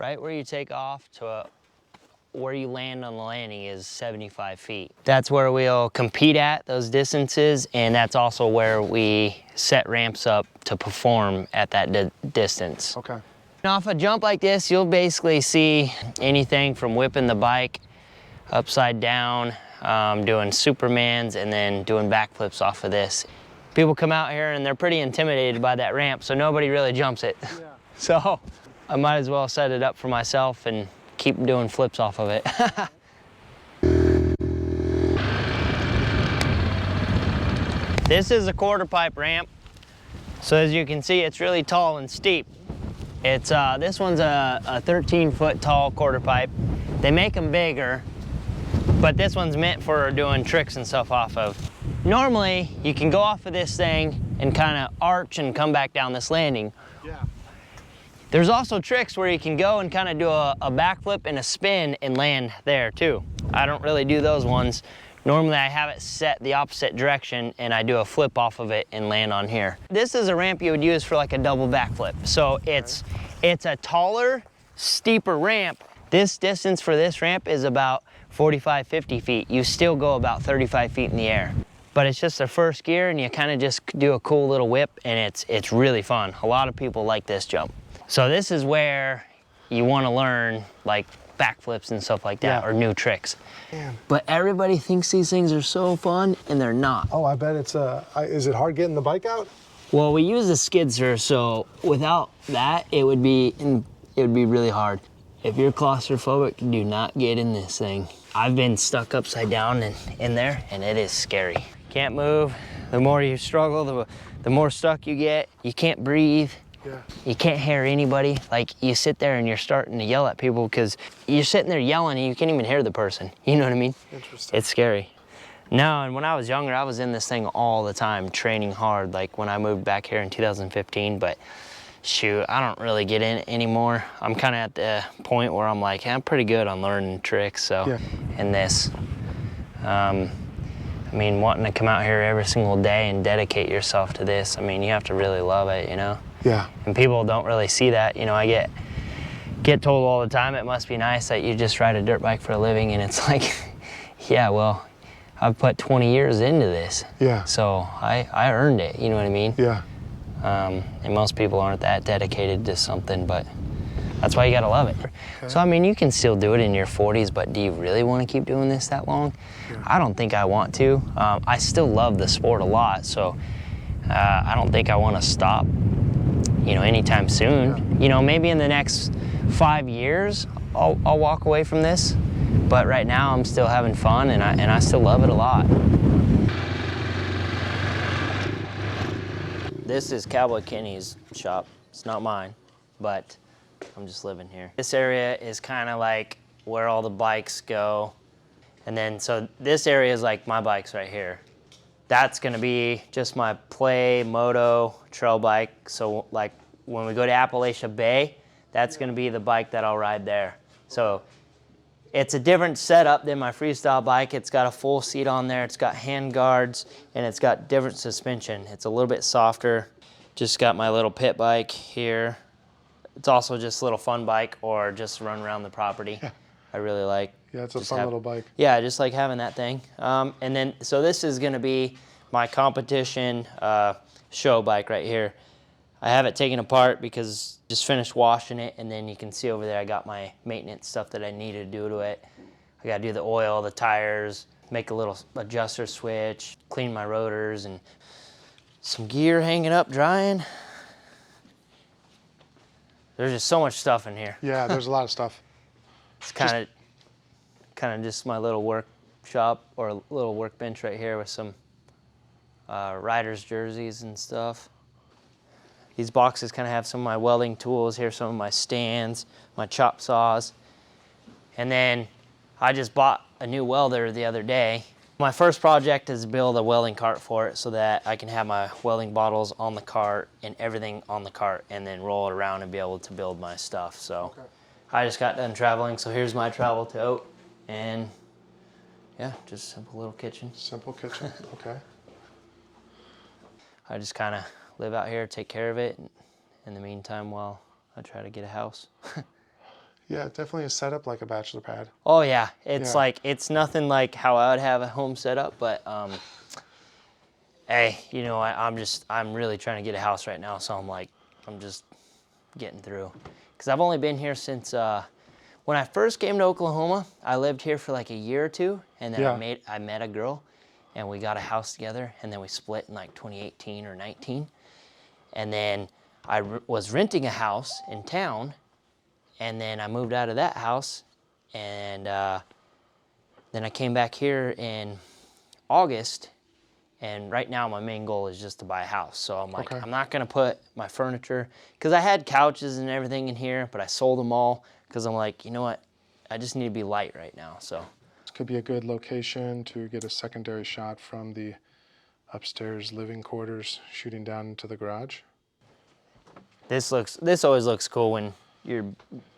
right where you take off to where you land on the landing is 75 feet. That's where we'll compete at those distances, and that's also where we set ramps up to perform at that distance. Okay. And off a jump like this, you'll basically see anything from whipping the bike upside down, doing Supermans, and then doing backflips off of this. People come out here and they're pretty intimidated by that ramp, so nobody really jumps it. Yeah. So I might as well set it up for myself and keep doing flips off of it. This is a quarter pipe ramp. So as you can see, it's really tall and steep. It's this one's a 13-foot tall quarter pipe. They make them bigger, but this one's meant for doing tricks and stuff off of. Normally, you can go off of this thing and kind of arch and come back down this landing. Yeah. There's also tricks where you can go and kind of do a backflip and a spin and land there too. I don't really do those ones. Normally I have it set the opposite direction and I do a flip off of it and land on here. This is a ramp you would use for like a double backflip. So it's a taller, steeper ramp. This distance for this ramp is about 45, 50 feet. You still go about 35 feet in the air. But it's just a first gear and you kind of just do a cool little whip and it's really fun. A lot of people like this jump. So this is where you want to learn like backflips and stuff like that, or new tricks. Man. But everybody thinks these things are so fun and they're not. Oh, I bet it's is it hard getting the bike out? Well, we use a skid steer, so without that, it would be really hard. If you're claustrophobic, do not get in this thing. I've been stuck upside down in there, and it is scary. Can't move. The more you struggle, the more stuck you get. You can't breathe. Yeah. You can't hear anybody. Like, you sit there and you're starting to yell at people because you're sitting there yelling and you can't even hear the person. You know what I mean? Interesting. It's scary. No, and when I was younger, I was in this thing all the time, training hard, like when I moved back here in 2015, but shoot, I don't really get in it anymore. I'm kind of at the point where I'm like, hey, I'm pretty good on learning tricks, so, yeah. And this. I mean, wanting to come out here every single day and dedicate yourself to this, I mean, you have to really love it, you know? Yeah. And people don't really see that. You know, I get told all the time, it must be nice that you just ride a dirt bike for a living, and it's like, yeah, well, I've put 20 years into this. Yeah. So I earned it, you know what I mean? Yeah. And most people aren't that dedicated to something, but that's why you gotta love it. Okay. So, I mean, you can still do it in your 40s, but do you really wanna keep doing this that long? Yeah. I don't think I want to. I still love the sport a lot, so I don't think I wanna stop, you know, anytime soon. Yeah. You know, maybe in the next 5 years, I'll walk away from this, but right now I'm still having fun and I still love it a lot. This is Cowboy Kenny's shop. It's not mine, but I'm just living here. This area is kind of like where all the bikes go. And then, so this area is like my bikes right here. That's gonna be just my play moto trail bike. So like when we go to Appalachia Bay, that's gonna be the bike that I'll ride there. So it's a different setup than my freestyle bike. It's got a full seat on there, it's got hand guards, and it's got different suspension. It's a little bit softer. Just got my little pit bike here. It's also just a little fun bike or just run around the property. Yeah. I really like. Yeah, it's a fun little bike. Yeah, I just like having that thing. And then, so this is gonna be my competition show bike right here. I have it taken apart because just finished washing it, and then you can see over there I got my maintenance stuff that I need to do to it. I gotta do the oil, the tires, make a little adjuster switch, clean my rotors, and some gear hanging up drying. There's just so much stuff in here. Yeah, there's a lot of stuff. It's kind of just my little workshop or a little workbench right here with some riders' jerseys and stuff. These boxes kind of have some of my welding tools here, some of my stands, my chop saws. And then I just bought a new welder the other day. My first project is to build a welding cart for it so that I can have my welding bottles on the cart and everything on the cart and then roll it around and be able to build my stuff. So okay. I just got done traveling, so here's my travel tote. And yeah, just a simple little kitchen. Simple kitchen, okay. I just kind of live out here, take care of it in the meantime while I try to get a house. Yeah, definitely a setup like a bachelor pad. Oh yeah, it's Yeah. like, it's nothing like how I would have a home setup, but hey, you know, I'm really trying to get a house right now, so I'm just getting through. Because I've only been here since, when I first came to Oklahoma, I lived here for like a year or two, and then Yeah. I met a girl, and we got a house together, and then we split in like 2018 or 19. And then I was renting a house in town, and then I moved out of that house, and then I came back here in August, and right now my main goal is just to buy a house. So I'm like, Okay. I'm not gonna put my furniture, because I had couches and everything in here, but I sold them all, because I'm like, you know what, I just need to be light right now, so. This could be a good location to get a secondary shot from the upstairs living quarters shooting down into the garage. This always looks cool when you're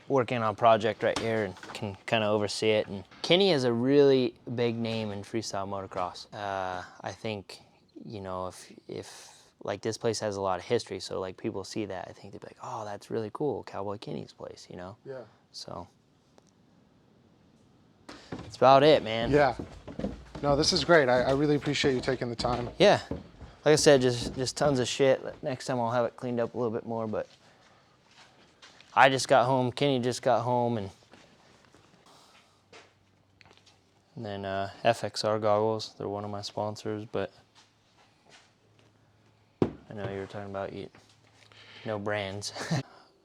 working on a project right here and can kind of oversee it. And Kenny is a really big name in freestyle motocross. I think, you know, if like this place has a lot of history, so like people see that, I think they'd be like, oh, that's really cool, Cowboy Kenny's place, you know? Yeah. So that's about it, man. Yeah. No, this is great. I really appreciate you taking the time. Yeah. Like I said, just tons of shit. Next time I'll have it cleaned up a little bit more, but I just got home, Kenny just got home, and then FXR goggles, they're one of my sponsors, but I know you were talking about no brands.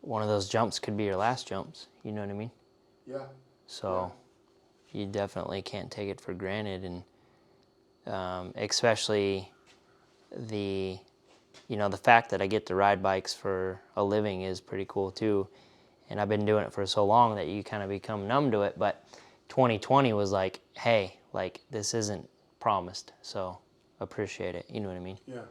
One of those jumps could be your last jumps, you know what I mean? Yeah. So you definitely can't take it for granted, and especially the fact that I get to ride bikes for a living is pretty cool too. And I've been doing it for so long that you kind of become numb to it, but 2020 was like, hey, like this isn't promised, so appreciate it, you know what I mean? Yeah.